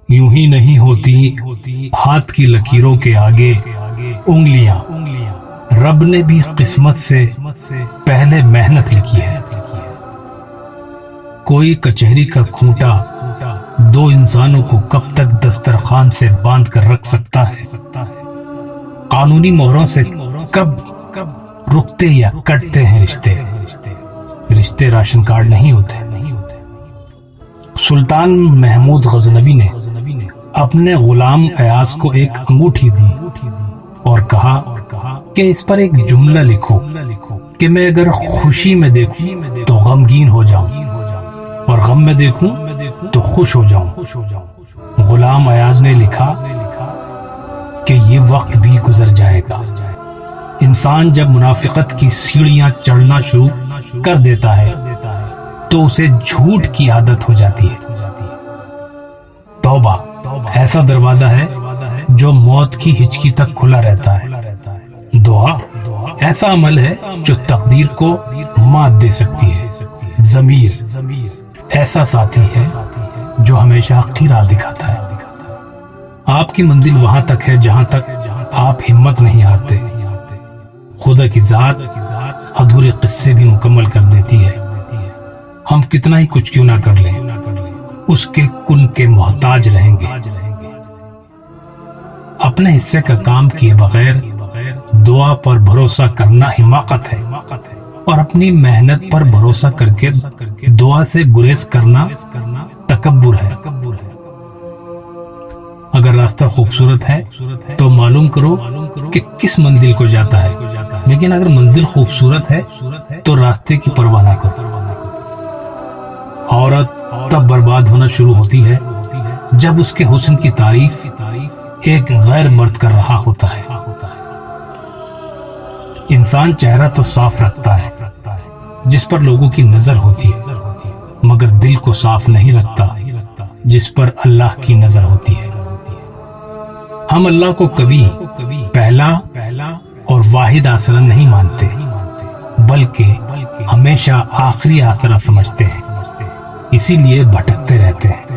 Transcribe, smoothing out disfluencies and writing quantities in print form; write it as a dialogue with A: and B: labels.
A: یوں ہی نہیں ہوتی ہاتھ کی لکیروں کے آگے انگلیاں، رب نے بھی قسمت سے پہلے محنت لکھی ہے۔ کوئی کچہری کا کھوٹا دو انسانوں کو کب تک دسترخوان سے باندھ کر رکھ سکتا ہے؟ قانونی مہروں سے کب رکتے یا کٹتے ہیں رشتے راشن کارڈ نہیں ہوتے۔ سلطان محمود غزنوی نے اپنے غلام ایاز کو ایک انگوٹھی دی اور کہا کہ اس پر ایک جملہ لکھو کہ میں اگر خوشی میں دیکھوں تو غمگین ہو جاؤں اور غم میں دیکھوں تو خوش ہو جاؤں۔ غلام ایاز نے لکھا کہ یہ وقت بھی گزر جائے گا۔ انسان جب منافقت کی سیڑھیاں چڑھنا شروع کر دیتا ہے تو اسے جھوٹ کی عادت ہو جاتی ہے۔ توبہ ایسا دروازہ ہے جو موت کی ہچکی تک کھلا رہتا ہے۔ دعا ایسا عمل ہے جو تقدیر کو مات دے سکتی ہے۔ ضمیر ایسا ساتھی ہے جو ہمیشہ حق راہ دکھاتا ہے۔ آپ کی منزل وہاں تک ہے جہاں تک آپ ہمت نہیں ہارتے۔ خدا کی ذات ادھورے قصے بھی مکمل کر دیتی ہے۔ ہم کتنا ہی کچھ کیوں نہ کر لیں، اس کے کن کے محتاج رہیں گے۔ اپنے حصے کا کام کیے بغیر دعا پر بھروسہ کرنا حماقت ہے، اور اپنی محنت پر بھروسہ کر کے دعا سے گریز کرنا تکبر ہے۔ اگر راستہ خوبصورت ہے تو معلوم کرو کہ کس منزل کو جاتا ہے، لیکن اگر منزل خوبصورت ہے تو راستے کی پرواہ نہ کرو۔ عورت تب برباد ہونا شروع ہوتی ہے جب اس کے حسن کی تعریف ایک غیر مرد کر رہا ہوتا ہے۔ انسان چہرہ تو صاف رکھتا ہے جس پر لوگوں کی نظر ہوتی ہے، مگر دل کو صاف نہیں رکھتا جس پر اللہ کی نظر ہوتی ہے۔ ہم اللہ کو کبھی پہلا اور واحد آسرا نہیں مانتے، بلکہ ہمیشہ آخری آسرا سمجھتے ہیں، اسی لیے بھٹکتے رہتے ہیں۔